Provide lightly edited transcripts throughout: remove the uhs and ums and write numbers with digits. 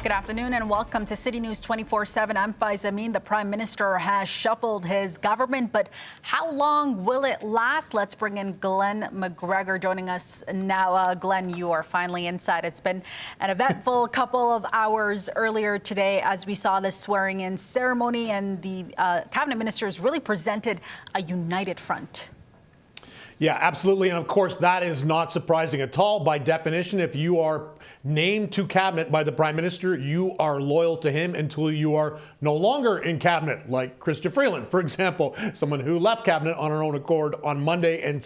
Good afternoon and welcome to City News 24/7. I'm Faiza Amin. The Prime Minister has shuffled his government, but how long will it last? Let's bring in Glen McGregor joining us now. Glen, you are finally inside. It's been an eventful couple of hours earlier today as we saw the swearing-in ceremony, and the cabinet ministers really presented a united front. Yeah, absolutely. And of course, that is not surprising at all. By definition, if you are named to cabinet by the Prime Minister, you are loyal to him until you are no longer in cabinet, like Chrystia Freeland, for example, someone who left cabinet on her own accord on Monday and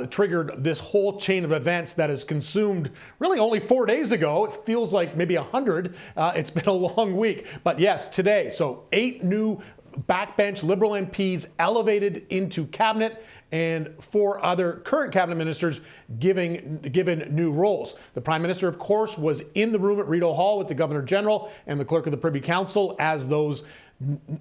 triggered this whole chain of events that has consumed really only 4 days ago. It feels like maybe 100. It's been a long week. But yes, today, so 8 new backbench Liberal MPs elevated into cabinet, and 4 other current cabinet ministers given new roles. The Prime Minister, of course, was in the room at Rideau Hall with the Governor General and the Clerk of the Privy Council as those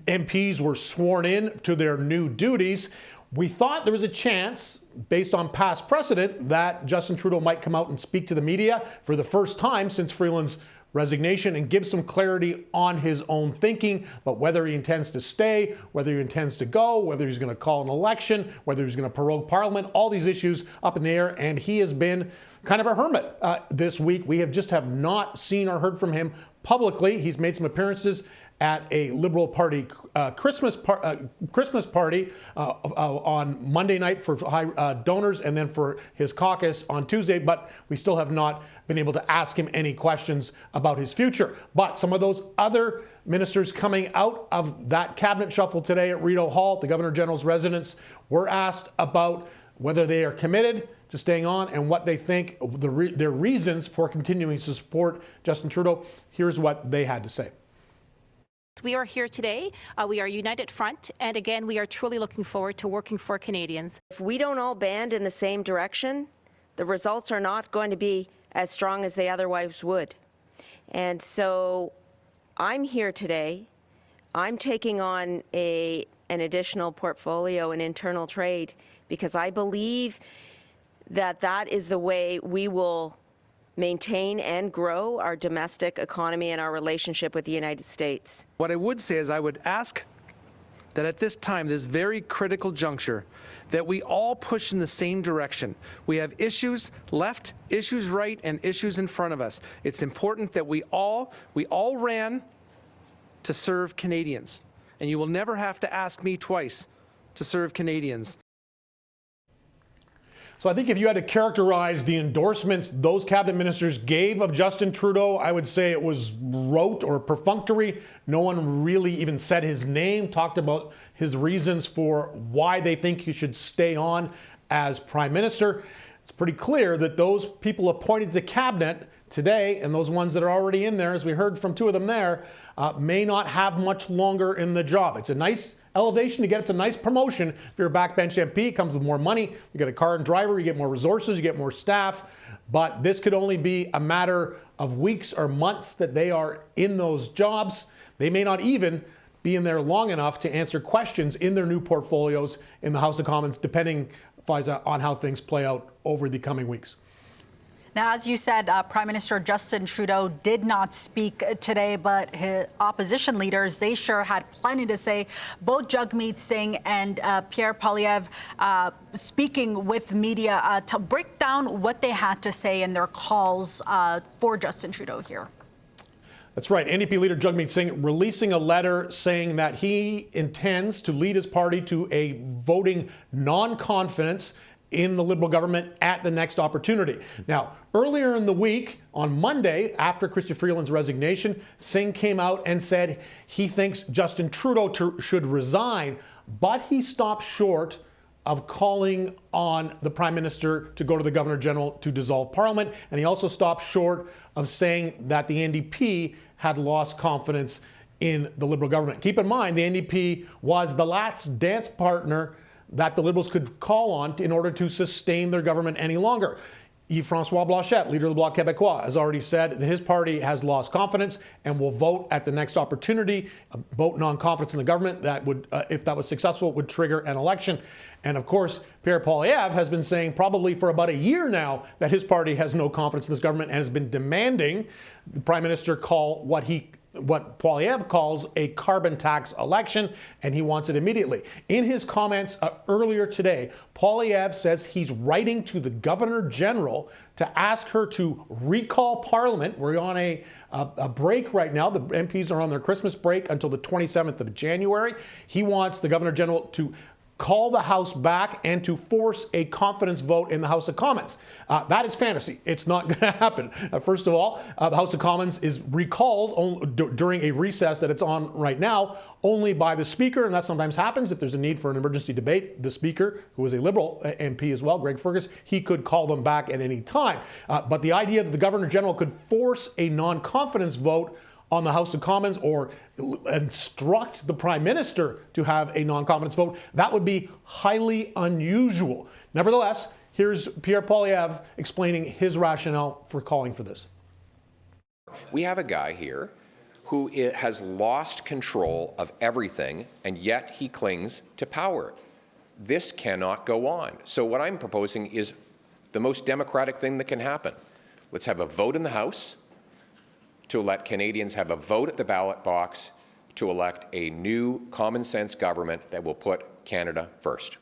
MPs were sworn in to their new duties. We thought there was a chance, based on past precedent, that Justin Trudeau might come out and speak to the media for the first time since Freeland's resignation and give some clarity on his own thinking, but whether he intends to stay, whether he intends to go, whether he's going to call an election, whether he's going to prorogue Parliament, all these issues up in the air. And he has been kind of a hermit this week. We have not seen or heard from him publicly. He's made some appearances at a Liberal Party Christmas party on Monday night for high donors, and then for his caucus on Tuesday. But we still have not been able to ask him any questions about his future. But some of those other ministers coming out of that cabinet shuffle today at Rideau Hall, the Governor General's residence, were asked about whether they are committed to staying on and what they think their reasons for continuing to support Justin Trudeau. Here's what they had to say. We are here today. We are a united front, and again, we are truly looking forward to working for Canadians. If we don't all band in the same direction, the results are not going to be as strong as they otherwise would. And so I'm here today. I'm taking on an additional portfolio in internal trade because I believe that that is the way we will maintain and grow our domestic economy and our relationship with the United States. What I would say is I would ask that at this time, this very critical juncture, that we all push in the same direction. We have issues left, issues right, and issues in front of us. It's important that we all ran to serve Canadians. And you will never have to ask me twice to serve Canadians. So I think if you had to characterize the endorsements those cabinet ministers gave of Justin Trudeau, I would say it was rote or perfunctory. No one really even said his name, talked about his reasons for why they think he should stay on as Prime Minister. It's pretty clear that those people appointed to cabinet today, and those ones that are already in there, as we heard from 2 of them there, may not have much longer in the job. It's a nice elevation to get. It's a nice promotion. If you're a backbench MP, it comes with more money. You get a car and driver, you get more resources, you get more staff. But this could only be a matter of weeks or months that they are in those jobs. They may not even be in there long enough to answer questions in their new portfolios in the House of Commons, depending, Faiza, on how things play out over the coming weeks. Now, as you said, Prime Minister Justin Trudeau did not speak today, but his opposition leaders, they sure had plenty to say. Both Jagmeet Singh and Pierre Poilievre speaking with media to break down what they had to say in their calls for Justin Trudeau here. That's right. NDP leader Jagmeet Singh releasing a letter saying that he intends to lead his party to a voting non-confidence in the Liberal government at the next opportunity. Now, earlier in the week, on Monday, after Chrystia Freeland's resignation, Singh came out and said he thinks Justin Trudeau should resign, but he stopped short of calling on the Prime Minister to go to the Governor General to dissolve Parliament, and he also stopped short of saying that the NDP had lost confidence in the Liberal government. Keep in mind, the NDP was the last dance partner that the Liberals could call on in order to sustain their government any longer. Yves-François Blanchet, leader of the Bloc Québécois, has already said that his party has lost confidence and will vote at the next opportunity, vote non-confidence in the government. That would, if that was successful, would trigger an election. And of course, Pierre Poilievre has been saying probably for about a year now that his party has no confidence in this government and has been demanding the Prime Minister call what Poilievre calls a carbon tax election, and he wants it immediately. In his comments earlier today, Poilievre says he's writing to the Governor General to ask her to recall Parliament. We're on a break right now. The MPs are on their Christmas break until the 27th of January. He wants the Governor General to call the House back and to force a confidence vote in the House of Commons. That is fantasy. It's not going to happen. First of all, the House of Commons is recalled during a recess that it's on right now only by the Speaker, and that sometimes happens if there's a need for an emergency debate. The Speaker, who is a Liberal MP as well, Greg Fergus, he could call them back at any time. But the idea that the Governor General could force a non-confidence vote on the House of Commons or instruct the Prime Minister to have a non-confidence vote, that would be highly unusual. Nevertheless, here's Pierre Poilievre explaining his rationale for calling for this. We have a guy here who has lost control of everything, and yet he clings to power. This cannot go on. So what I'm proposing is the most democratic thing that can happen. Let's have a vote in the House to let Canadians have a vote at the ballot box to elect a new common sense government that will put Canada first.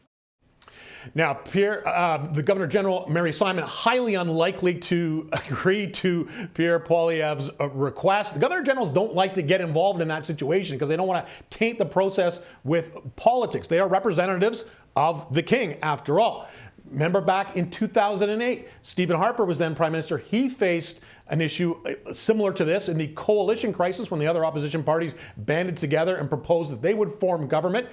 Now, the Governor General, Mary Simon, highly unlikely to agree to Pierre Poilievre's request. The Governor Generals don't like to get involved in that situation because they don't want to taint the process with politics. They are representatives of the King, after all. Remember back in 2008, Stephen Harper was then Prime Minister. He faced an issue similar to this in the coalition crisis when the other opposition parties banded together and proposed that they would form government.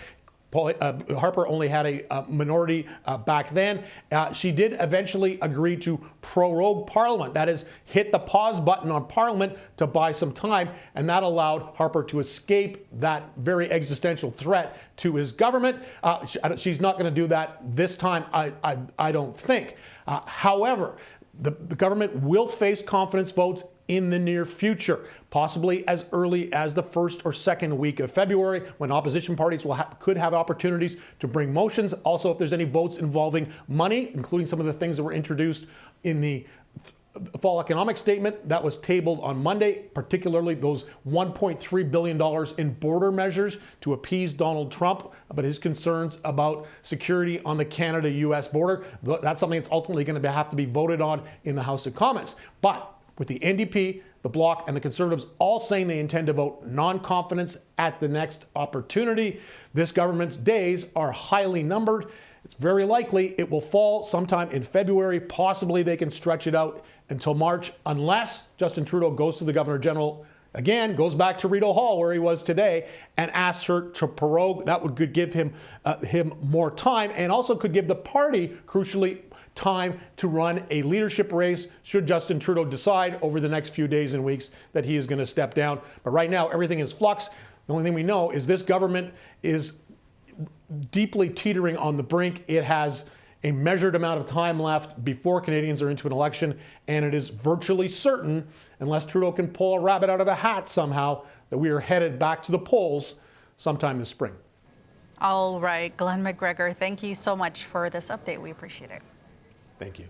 Harper only had a minority back then. She did eventually agree to prorogue Parliament. That is, hit the pause button on Parliament to buy some time, and that allowed Harper to escape that very existential threat to his government. She's not going to do that this time, I don't think. However, the government will face confidence votes in the near future, possibly as early as the first or second week of February, when opposition parties could have opportunities to bring motions. Also, if there's any votes involving money, including some of the things that were introduced in the fall economic statement that was tabled on Monday, particularly those $1.3 billion in border measures to appease Donald Trump about his concerns about security on the Canada-US border. That's something that's ultimately going to have to be voted on in the House of Commons. But with the NDP, the Bloc, and the Conservatives all saying they intend to vote non-confidence at the next opportunity, this government's days are highly numbered. It's very likely it will fall sometime in February. Possibly they can stretch it out until March, unless Justin Trudeau goes to the Governor General again, goes back to Rideau Hall where he was today, and asks her to prorogue. That would give him more time, and also could give the party, crucially, time to run a leadership race should Justin Trudeau decide over the next few days and weeks that he is going to step down. But right now, everything is flux. The only thing we know is this government is deeply teetering on the brink. It has a measured amount of time left before Canadians are into an election, and it is virtually certain, unless Trudeau can pull a rabbit out of a hat somehow, that we are headed back to the polls sometime this spring. All right, Glen McGregor, thank you so much for this update. We appreciate it. Thank you.